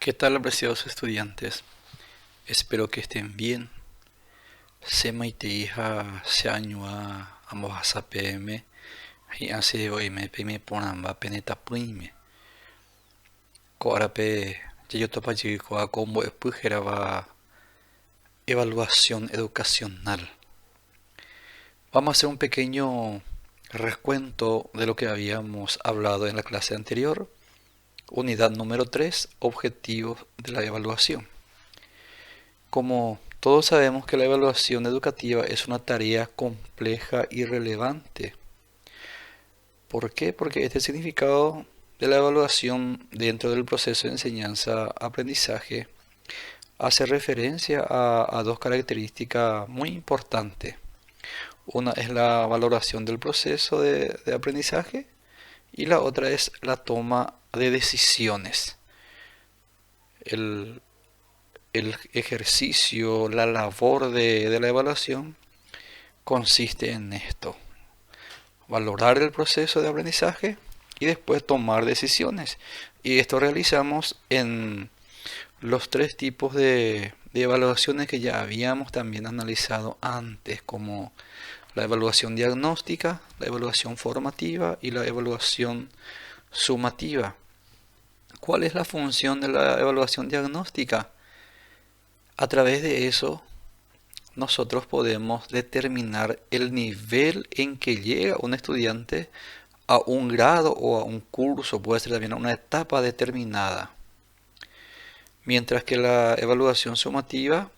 ¿Qué tal, apreciados estudiantes? Espero que estén bien. Sema iteija se añua ambos PM y hace hoy me pime ponamba peneta puime. Coarape yo topa a combo va evaluación educacional. Vamos a hacer un pequeño recuento de lo que habíamos hablado en la clase anterior. Unidad número 3, objetivos de la evaluación. Como todos sabemos que la evaluación educativa es una tarea compleja y relevante. ¿Por qué? Porque este significado de la evaluación dentro del proceso de enseñanza-aprendizaje hace referencia a dos características muy importantes. Una es la valoración del proceso de aprendizaje y la otra es la toma de decisiones. El, el ejercicio, la labor de la evaluación consiste en esto: valorar el proceso de aprendizaje y después tomar decisiones. Y esto realizamos en los tres tipos de evaluaciones que ya habíamos también analizado antes, como la evaluación diagnóstica, la evaluación formativa y la evaluación sumativa. ¿Cuál es la función de la evaluación diagnóstica? A través de eso nosotros podemos determinar el nivel en que llega un estudiante a un grado o a un curso, puede ser también a una etapa determinada. Mientras que la evaluación sumativa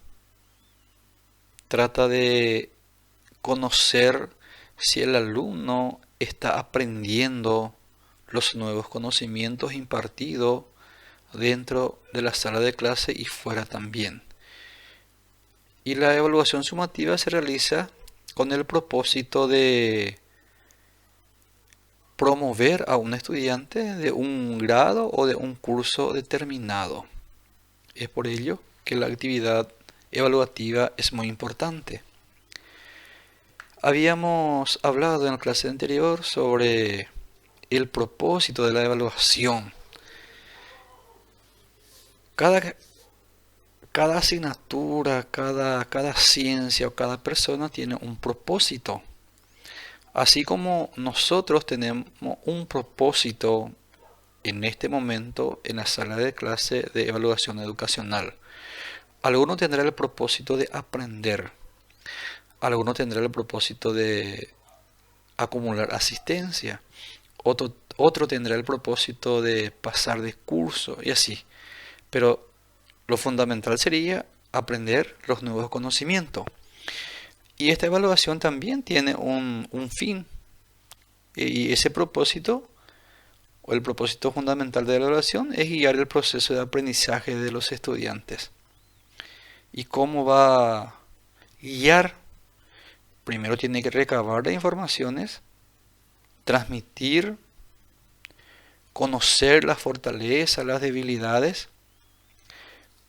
trata de conocer si el alumno está aprendiendo los nuevos conocimientos impartidos dentro de la sala de clase y fuera también. Y la evaluación sumativa se realiza con el propósito de promover a un estudiante de un grado o de un curso determinado. Es por ello que la actividad evaluativa es muy importante. Habíamos hablado en la clase anterior sobre el propósito de la evaluación. Cada, cada asignatura, cada ciencia o cada persona tiene un propósito. Así como nosotros tenemos un propósito en este momento en la sala de clase de evaluación educacional. Alguno tendrá el propósito de aprender. Alguno tendrá el propósito de acumular asistencia. Otro tendrá el propósito de pasar de curso y así. Pero lo fundamental sería aprender los nuevos conocimientos. Y esta evaluación también tiene un fin. Y ese propósito, o el propósito fundamental de la evaluación, es guiar el proceso de aprendizaje de los estudiantes. ¿Y cómo va a guiar? Primero tiene que recabar las informaciones, transmitir, conocer las fortalezas, las debilidades,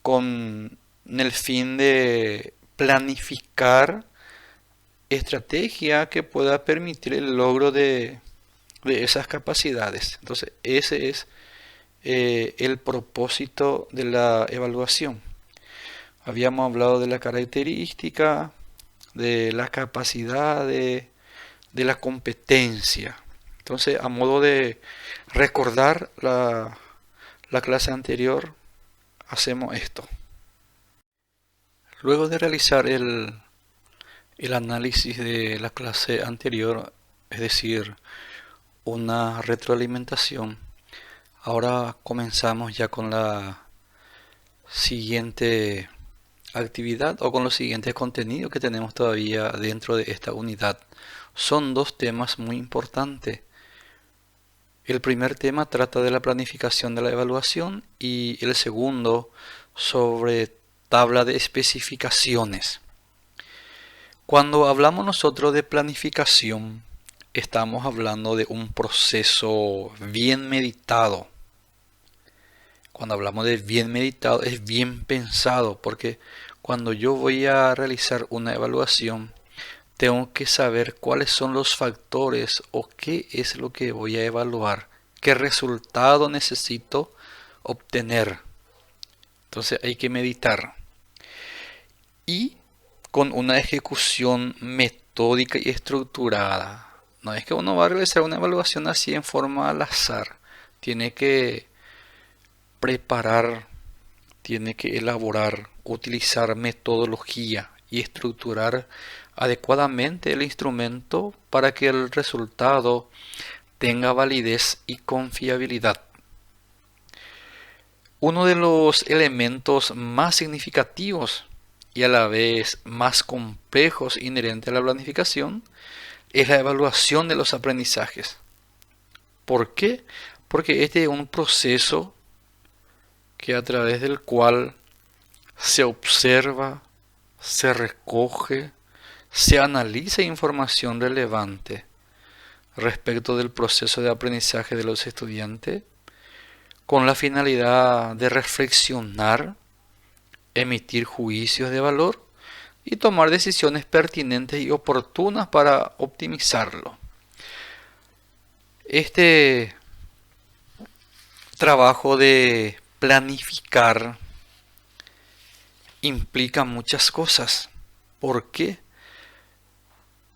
con el fin de planificar estrategia que pueda permitir el logro de esas capacidades. Entonces, ese es el propósito de la evaluación. Habíamos hablado de la característica, de la capacidad, de la competencia. Entonces, a modo de recordar la clase anterior, hacemos esto. Luego de realizar el análisis de la clase anterior, es decir, una retroalimentación, ahora comenzamos ya con la siguiente actividad o con los siguientes contenidos que tenemos todavía dentro de esta unidad. Son dos temas muy importantes. El primer tema trata de la planificación de la evaluación y el segundo sobre tabla de especificaciones. Cuando hablamos nosotros de planificación, estamos hablando de un proceso bien meditado. Cuando hablamos de bien meditado, es bien pensado, porque cuando yo voy a realizar una evaluación, tengo que saber cuáles son los factores o qué es lo que voy a evaluar, qué resultado necesito obtener. Entonces hay que meditar y con una ejecución metódica y estructurada. No es que uno va a realizar una evaluación así en forma al azar. Tiene que preparar, tiene que elaborar, utilizar metodología y estructurar adecuadamente el instrumento para que el resultado tenga validez y confiabilidad. Uno de los elementos más significativos y a la vez más complejos inherentes a la planificación es la evaluación de los aprendizajes. ¿Por qué? Porque este es un proceso que a través del cual se observa, se recoge, se analiza información relevante respecto del proceso de aprendizaje de los estudiantes con la finalidad de reflexionar, emitir juicios de valor y tomar decisiones pertinentes y oportunas para optimizarlo. Este trabajo de planificar implica muchas cosas. ¿Por qué?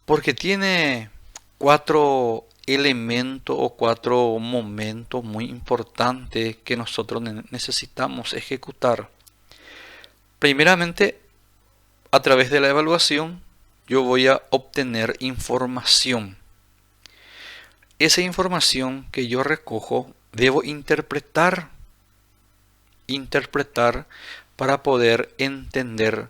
Porque tiene 4 elementos o 4 momentos muy importantes que nosotros necesitamos ejecutar. Primeramente, a través de la evaluación, yo voy a obtener información. Esa información que yo recojo, debo interpretar para poder entender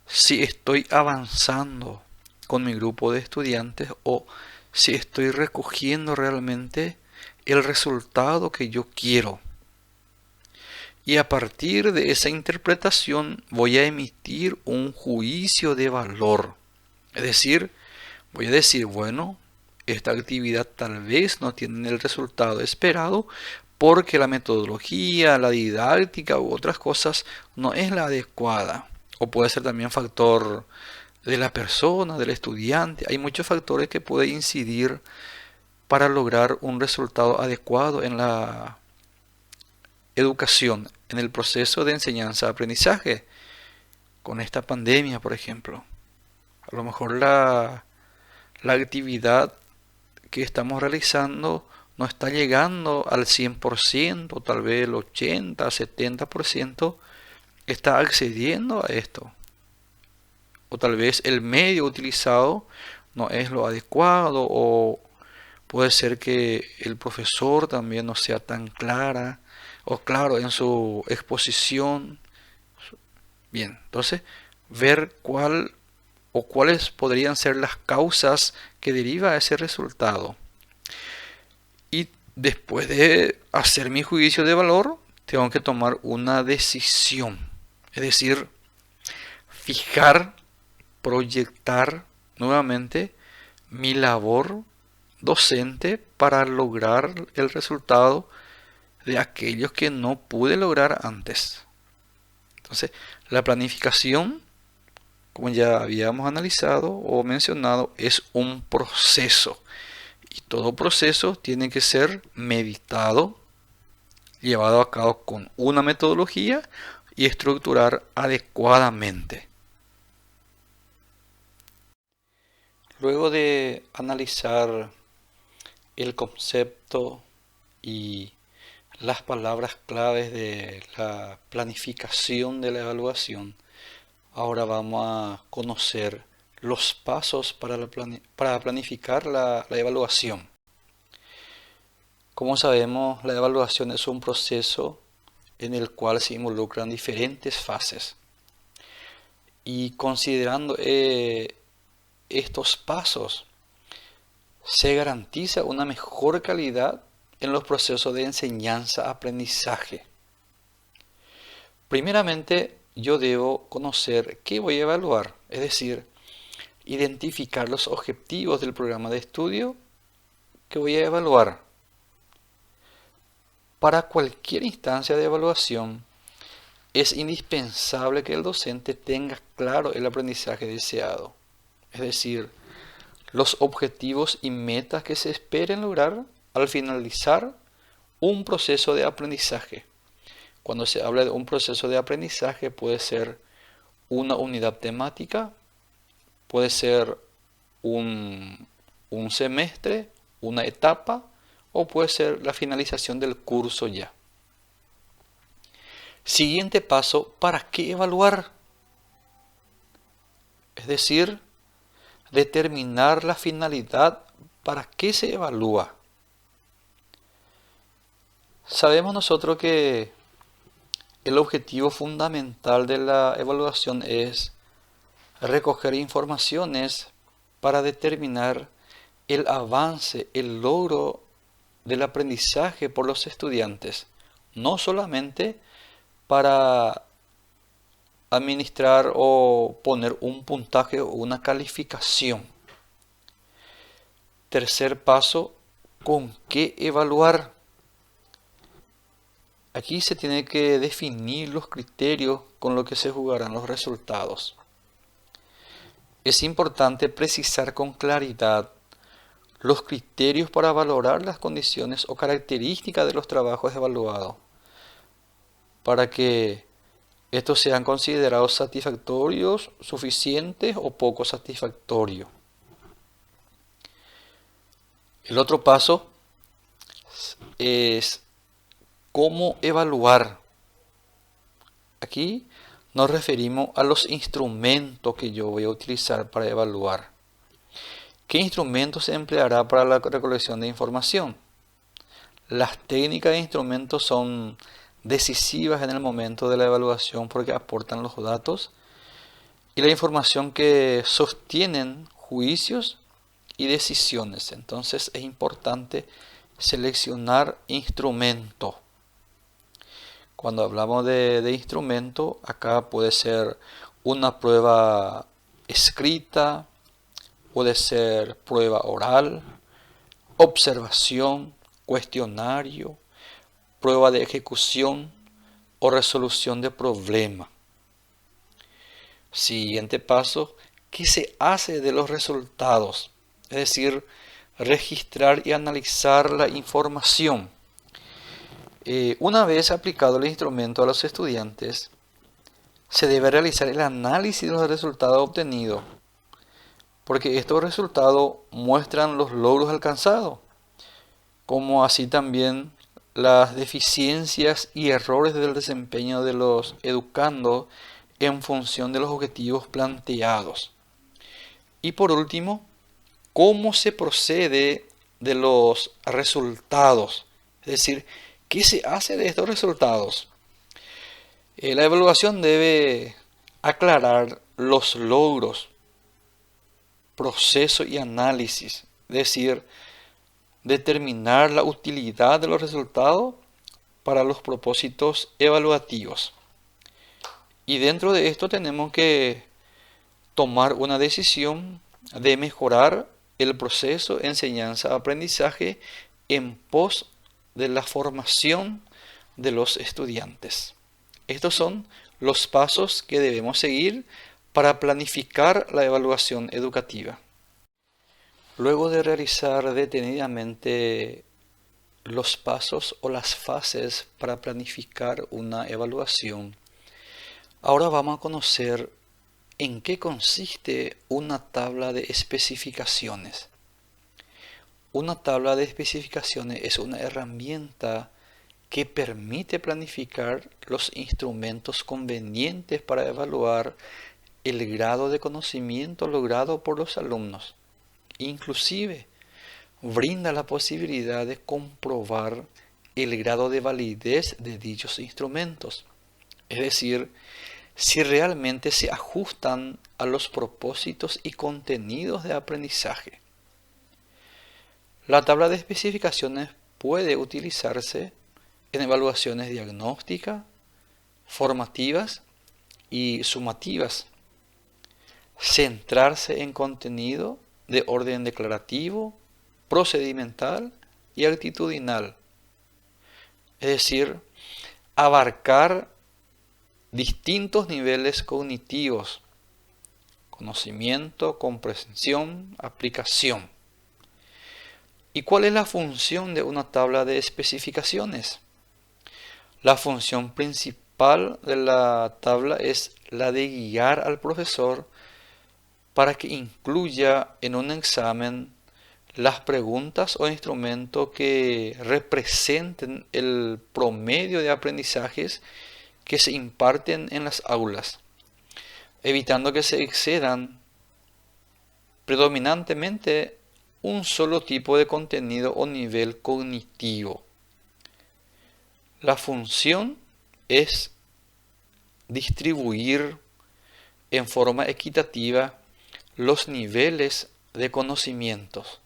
si estoy avanzando con mi grupo de estudiantes o si estoy recogiendo realmente el resultado que yo quiero. Y a partir de esa interpretación voy a emitir un juicio de valor. Es decir, voy a decir, bueno, esta actividad tal vez no tiene el resultado esperado porque la metodología, la didáctica u otras cosas no es la adecuada. O puede ser también factor de la persona, del estudiante. Hay muchos factores que pueden incidir para lograr un resultado adecuado en la educación, en el proceso de enseñanza-aprendizaje. Con esta pandemia, por ejemplo. A lo mejor la actividad que estamos realizando no está llegando al 100%, tal vez el 80, 70% está accediendo a esto. O tal vez el medio utilizado no es lo adecuado, o puede ser que el profesor también no sea tan clara o claro en su exposición. Bien, entonces ver cuál o cuáles podrían ser las causas que deriva a ese resultado. Y después de hacer mi juicio de valor, tengo que tomar una decisión. Es decir, fijar, proyectar nuevamente mi labor docente para lograr el resultado de aquellos que no pude lograr antes. Entonces, la planificación, como ya habíamos analizado o mencionado, es un proceso. Y todo proceso tiene que ser meditado, llevado a cabo con una metodología y estructurar adecuadamente. Luego de analizar el concepto y las palabras claves de la planificación de la evaluación, ahora vamos a conocer los pasos para planificar la evaluación. Como sabemos, la evaluación es un proceso en el cual se involucran diferentes fases. Y considerando estos pasos, se garantiza una mejor calidad en los procesos de enseñanza-aprendizaje. Primeramente, yo debo conocer qué voy a evaluar, es decir, identificar los objetivos del programa de estudio que voy a evaluar. Para cualquier instancia de evaluación, es indispensable que el docente tenga claro el aprendizaje deseado, es decir, los objetivos y metas que se esperen lograr al finalizar un proceso de aprendizaje, Cuando se habla de un proceso de aprendizaje, puede ser una unidad temática, puede ser un semestre, una etapa, o puede ser la finalización del curso ya. Siguiente paso, ¿para qué evaluar? Es decir, determinar la finalidad para qué se evalúa. Sabemos nosotros que el objetivo fundamental de la evaluación es recoger informaciones para determinar el avance, el logro del aprendizaje por los estudiantes, no solamente para administrar o poner un puntaje o una calificación. Tercer paso, ¿con qué evaluar? Aquí se tiene que definir los criterios con los que se jugarán los resultados. Es importante precisar con claridad los criterios para valorar las condiciones o características de los trabajos evaluados, para que estos sean considerados satisfactorios, suficientes o poco satisfactorios. El otro paso es cómo evaluar. Aquí nos referimos a los instrumentos que yo voy a utilizar para evaluar. ¿Qué instrumento se empleará para la recolección de información? Las técnicas e instrumentos son decisivas en el momento de la evaluación porque aportan los datos y la información que sostienen juicios y decisiones. Entonces es importante seleccionar instrumento. Cuando hablamos de instrumento, acá puede ser una prueba escrita, puede ser prueba oral, observación, cuestionario, prueba de ejecución o resolución de problema. Siguiente paso, ¿qué se hace de los resultados? Es decir, registrar y analizar la información. Una vez aplicado el instrumento a los estudiantes, se debe realizar el análisis de los resultados obtenidos, porque estos resultados muestran los logros alcanzados, como así también las deficiencias y errores del desempeño de los educandos en función de los objetivos planteados. Y por último, ¿cómo se procede de los resultados? Es decir, ¿qué se hace de estos resultados? La evaluación debe aclarar los logros, proceso y análisis, es decir, determinar la utilidad de los resultados para los propósitos evaluativos. Y dentro de esto tenemos que tomar una decisión de mejorar el proceso enseñanza-aprendizaje en pos de la formación de los estudiantes. Estos son los pasos que debemos seguir para planificar la evaluación educativa. Luego de realizar detenidamente los pasos o las fases para planificar una evaluación, ahora vamos a conocer en qué consiste una tabla de especificaciones. Una tabla de especificaciones es una herramienta que permite planificar los instrumentos convenientes para evaluar el grado de conocimiento logrado por los alumnos. Inclusive, brinda la posibilidad de comprobar el grado de validez de dichos instrumentos. Es decir, si realmente se ajustan a los propósitos y contenidos de aprendizaje. La tabla de especificaciones puede utilizarse en evaluaciones diagnósticas, formativas y sumativas. Centrarse en contenido de orden declarativo, procedimental y actitudinal. Es decir, abarcar distintos niveles cognitivos: conocimiento, comprensión, aplicación. ¿Y cuál es la función de una tabla de especificaciones? La función principal de la tabla es la de guiar al profesor para que incluya en un examen las preguntas o instrumentos que representen el promedio de aprendizajes que se imparten en las aulas, evitando que se excedan predominantemente un solo tipo de contenido o nivel cognitivo. La función es distribuir en forma equitativa los niveles de conocimientos.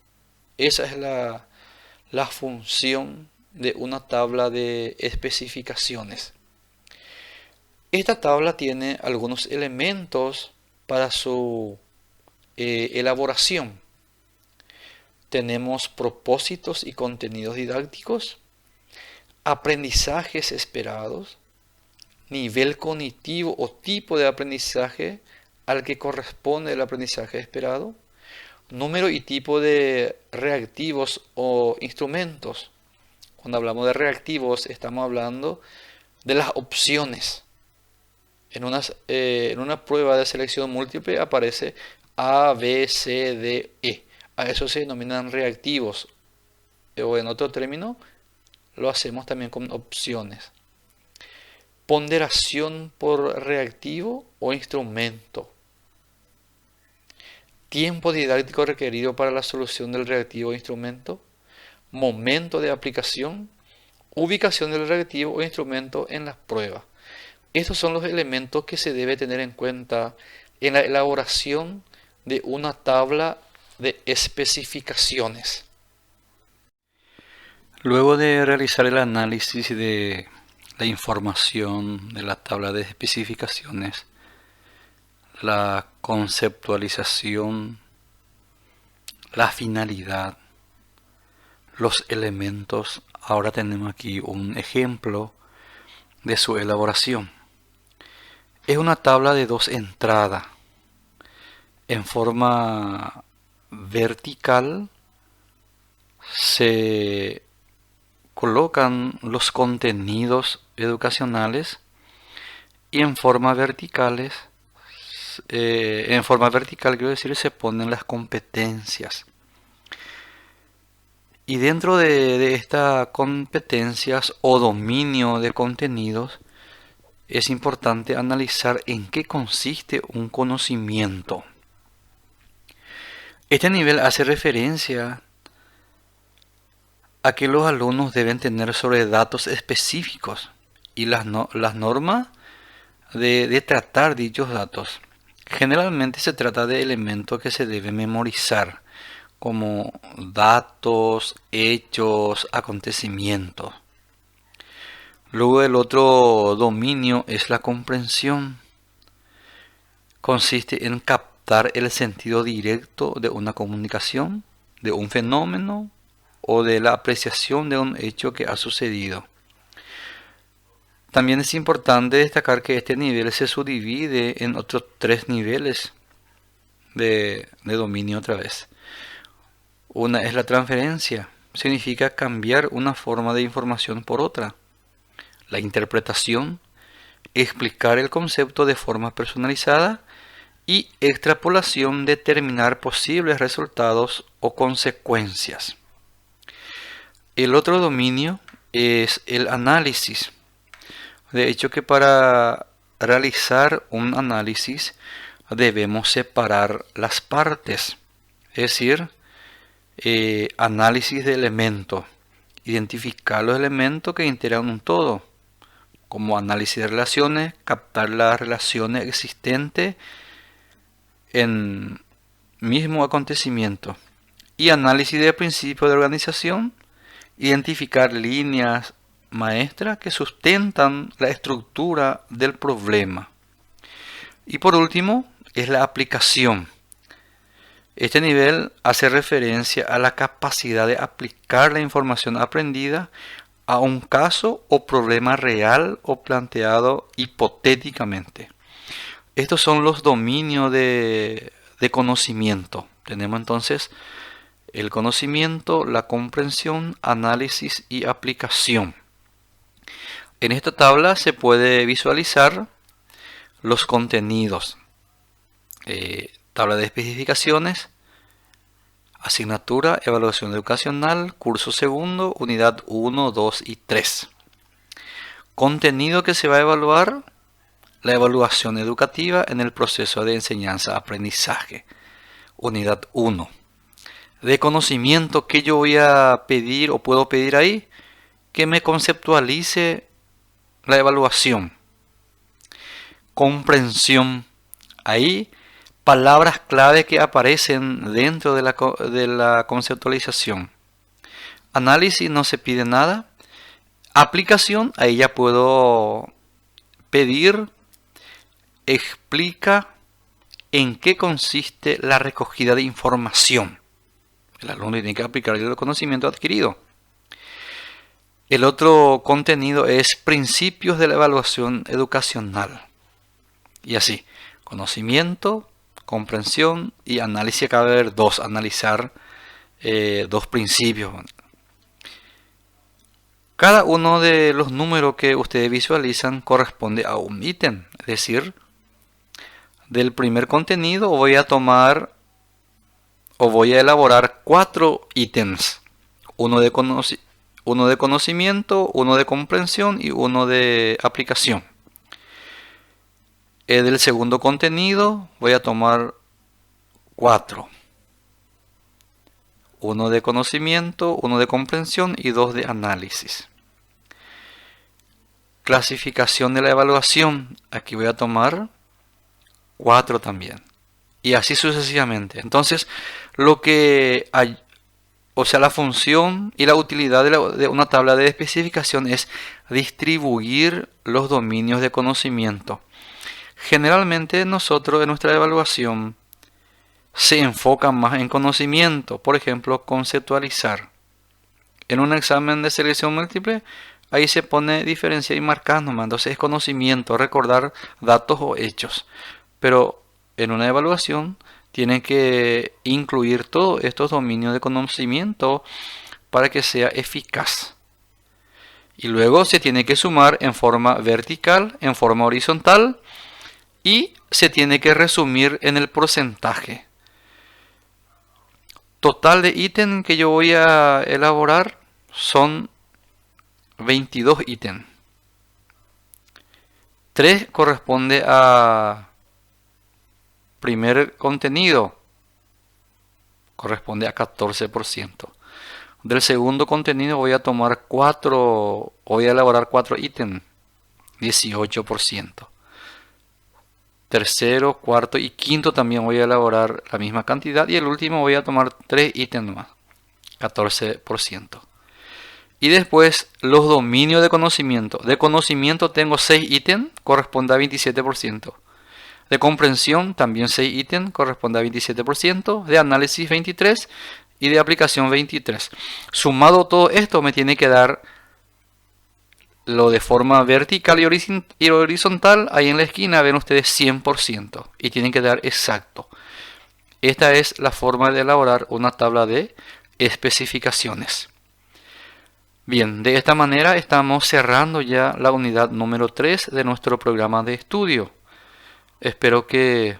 Esa es la función de una tabla de especificaciones. Esta tabla tiene algunos elementos para su elaboración. Tenemos propósitos y contenidos didácticos, aprendizajes esperados, nivel cognitivo o tipo de aprendizaje al que corresponde el aprendizaje esperado, número y tipo de reactivos o instrumentos. Cuando hablamos de reactivos estamos hablando de las opciones. En una prueba de selección múltiple aparece A, B, C, D, E. A eso se denominan reactivos. O en otro término, lo hacemos también con opciones. Ponderación por reactivo o instrumento. Tiempo didáctico requerido para la solución del reactivo o instrumento. Momento de aplicación. Ubicación del reactivo o instrumento en las pruebas. Estos son los elementos que se debe tener en cuenta en la elaboración de una tabla de especificaciones. Luego de realizar el análisis de la información de la tabla de especificaciones, la conceptualización, la finalidad, los elementos, ahora tenemos aquí un ejemplo de su elaboración. Es una tabla de dos entradas. En forma vertical se colocan los contenidos educacionales y en forma vertical quiero decir se ponen las competencias. Y dentro de estas competencias o dominio de contenidos es importante analizar en qué consiste un conocimiento. Este nivel hace referencia a que los alumnos deben tener sobre datos específicos y las normas de tratar dichos datos. Generalmente se trata de elementos que se deben memorizar, como datos, hechos, acontecimientos. Luego el otro dominio es la comprensión. Consiste en captar el sentido directo de una comunicación, de un fenómeno o de la apreciación de un hecho que ha sucedido. También es importante destacar que este nivel se subdivide en otros tres niveles de dominio otra vez. Una es la transferencia, significa cambiar una forma de información por otra. La interpretación, explicar el concepto de forma personalizada. Y extrapolación, determinar posibles resultados o consecuencias. El otro dominio es el análisis. De hecho que para realizar un análisis debemos separar las partes. Es decir, análisis de elementos. Identificar los elementos que integran un todo. Como análisis de relaciones, captar las relaciones existentes en mismo acontecimiento. Y análisis de principios de organización, identificar líneas maestras que sustentan la estructura del problema. Y por último, es la aplicación. Este nivel hace referencia a la capacidad de aplicar la información aprendida a un caso o problema real o planteado hipotéticamente. Estos son los dominios de conocimiento. Tenemos entonces el conocimiento, la comprensión, análisis y aplicación. En esta tabla se puede visualizar los contenidos. Tabla de especificaciones, asignatura, evaluación educacional, curso segundo, unidad 1, 2 y 3. Contenido que se va a evaluar: la evaluación educativa en el proceso de enseñanza-aprendizaje, unidad 1. De conocimiento, que yo voy a pedir o puedo pedir ahí, que me conceptualice la evaluación. Comprensión, ahí palabras clave que aparecen dentro de la conceptualización. Análisis, no se pide nada. Aplicación, ahí ya puedo pedir, explica en qué consiste la recogida de información. El alumno tiene que aplicar el conocimiento adquirido. El otro contenido es principios de la evaluación educacional. Y así, conocimiento, comprensión y análisis. Acaba de haber dos, analizar dos principios. Cada uno de los números que ustedes visualizan corresponde a un ítem. Es decir, del primer contenido voy a tomar o voy a elaborar 4 ítems. Uno de conocimiento, uno de comprensión y uno de aplicación. Del segundo contenido voy a tomar 4. Uno de conocimiento, uno de comprensión y 2 de análisis. Clasificación de la evaluación. Aquí voy a tomar 4 también. Y así sucesivamente. Entonces, lo que hay, o sea, la función y la utilidad de una tabla de especificación es distribuir los dominios de conocimiento. Generalmente nosotros en nuestra evaluación se enfoca más en conocimiento. Por ejemplo, conceptualizar. En un examen de selección múltiple, ahí se pone diferenciar y marcar nomás. Entonces es conocimiento, recordar datos o hechos. Pero en una evaluación tienen que incluir todos estos dominios de conocimiento para que sea eficaz. Y luego se tiene que sumar en forma vertical, en forma horizontal, y se tiene que resumir en el porcentaje. Total de ítems que yo voy a elaborar son 22 ítems. 3 corresponde a primer contenido, corresponde a 14%. Del segundo contenido voy a tomar 4, voy a elaborar 4 ítems, 18%. Tercero, cuarto y quinto también voy a elaborar la misma cantidad. Y el último voy a tomar 3 ítems más, 14%. Y después los dominios de conocimiento. De conocimiento tengo 6 ítems, corresponde a 27%. De comprensión también 6 ítems, corresponde a 27%. De análisis 23% y de aplicación 23%. Sumado todo esto me tiene que dar lo de forma vertical y horizontal. Ahí en la esquina ven ustedes 100%. Y tienen que dar exacto. Esta es la forma de elaborar una tabla de especificaciones. Bien, de esta manera estamos cerrando ya la unidad número 3 de nuestro programa de estudio. Espero que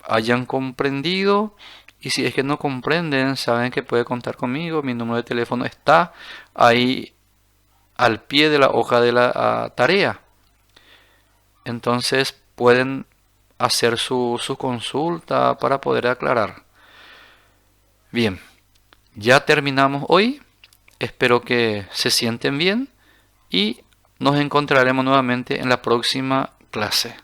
hayan comprendido. Y si es que no comprenden, saben que puede contar conmigo. Mi número de teléfono está ahí al pie de la hoja de la tarea. Entonces pueden hacer su consulta para poder aclarar. Bien, ya terminamos hoy. Espero que se sienten bien y nos encontraremos nuevamente en la próxima clase.